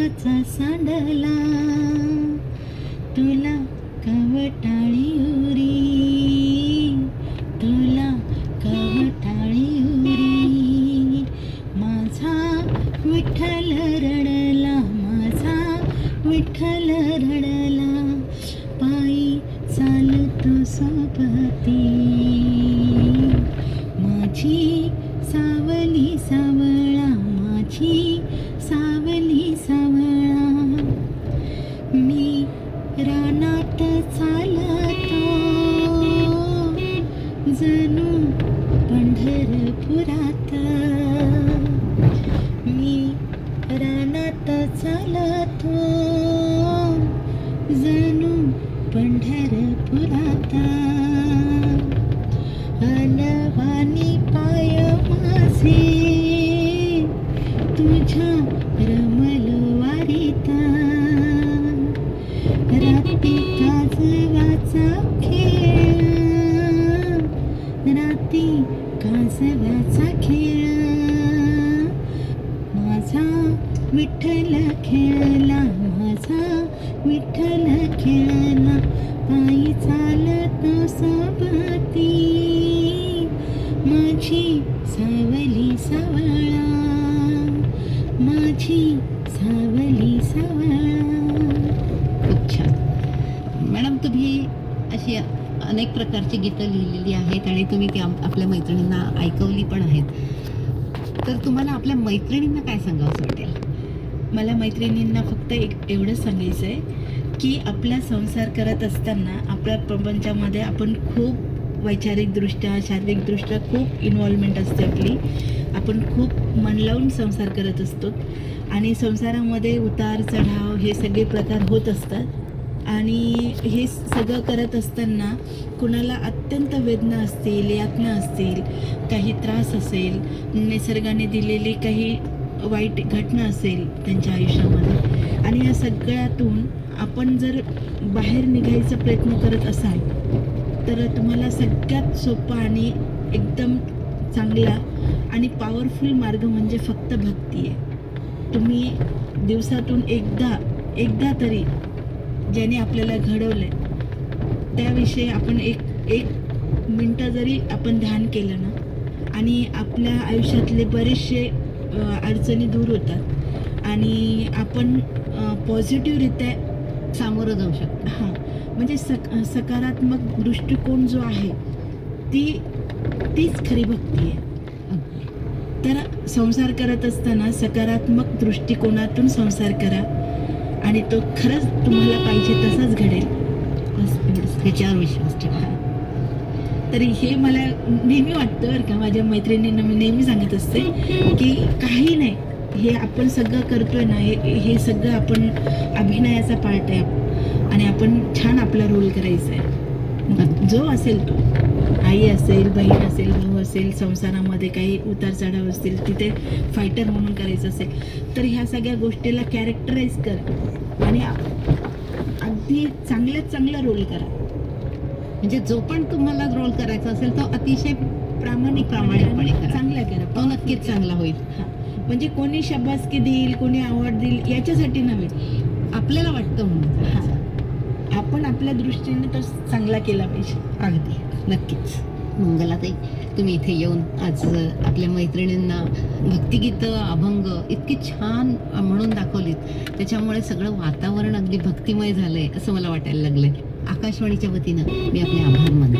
प्रेमाचा सांडला, तुला कवटाळी उरी, तुला कवटाळी उरी. माझा विठ्ठल रडला, माझा विठ्ठल रडला, पायी चालतो सोबती. माझी सावली सावळा, माझी सावली सावळा, मी रानात चालतो जणू पंढरपुरात. मी रानात चालतो जणू पंढरपुरात. अलवानी पाय माझे तुझ्या रमलवारीत. राती काजव्याचा खेळ, राती काजव्याचा खेळ. माझा विठ्ठल खेळला, माझा विठ्ठल खेळला, पायी चालतो सोबती. माझी सावली सावळा, माझी सावली सावळा. खूप छान मॅडम. तुम्ही अशी अनेक प्रकारची गीतं लिहिलेली आहेत आणि तुम्ही ती आपल्या मैत्रिणींना ऐकवली पण आहेत. तर तुम्हाला आपल्या मैत्रिणींना काय सांगावंसं वाटेल? मला मैत्रिणींना फक्त एवढंच सांगायचं आहे की आपला संसार करत असताना आपल्या प्रपंचामध्ये आपण खूप वैचारिकदृष्ट्या, शारीरिकदृष्ट्या खूप इन्व्हॉल्वमेंट असते आपली. आपण खूप मन लावून संसार करत असतो आणि संसारामध्ये उतार चढाव हे सगळे प्रकार होत असतात. आणि हे सगळं करत असताना कुणाला अत्यंत वेदना असतील, यातना असतील, काही त्रास असेल, निसर्गाने दिलेली काही वाईट घटना असेल त्यांच्या आयुष्यामध्ये, आणि या सगळ्यातून आपण जर बाहेर निघायचा प्रयत्न करत असाल तर तुम्हाला सगळ्यात सोपा आणि एकदम चांगला आणि पॉवरफुल मार्ग म्हणजे फक्त भक्ती आहे. तुम्ही दिवसातून एकदा तरी ज्याने आपल्याला घडवलंय त्याविषयी आपण एक मिनटं जरी आपण ध्यान केलं ना, आणि आपल्या आयुष्यातले बरेचसे अडचणी दूर होतात आणि आपण पॉझिटिव्हरित्या सामोरं जाऊ शकतो. हां, म्हणजे सकारात्मक दृष्टिकोन जो आहे तीच खरी भक्ती आहे. तर संसार करत असताना सकारात्मक दृष्टिकोनातून संसार करा आणि तो खरंच तुम्हाला पाहिजे तसाच घडेल. बस एवढंच, त्याच्यावर विश्वास ठेवा. तरी हे मला नेहमी वाटतं बरं का, माझ्या मैत्रिणींना मी नेहमी सांगत असते की काही नाही, हे आपण सगळं करतोय ना, हे सगळं आपण अभिनयाचा पार्ट आहे आणि आपण छान आपला रोल करायचा आहे. जो असेल तो, आई असेल, बहीण असेल, भाऊ असेल, संसारामध्ये काही उतार चढाव असतील, तिथे फायटर म्हणून करायचं असेल तर ह्या सगळ्या गोष्टीला कॅरेक्टराईज करा आणि अगदी चांगल्यात चांगला रोल करा. म्हणजे जो पण तुम्हाला रोल करायचा असेल तो अतिशय प्रामाणिकपणे करा, चांगला करा, तो नक्कीच चांगला होईल. म्हणजे कोणी शाबासकी देईल, कोणी आवड देईल याच्यासाठी नव्हे, आपल्याला वाटतं म्हणून आपण आपल्या दृष्टीने तो चांगला केला पाहिजे. अगदी नक्कीच. मंगलाताई, तुम्ही इथे येऊन आज आपल्या मैत्रिणींना भक्तिगीतं, अभंग इतकी छान म्हणून दाखवलीत, त्याच्यामुळे सगळं वातावरण अगदी भक्तिमय झालंय असं मला वाटायला लागलंय. आकाशवाणीच्या वतीनं मी आपले आभार मानते.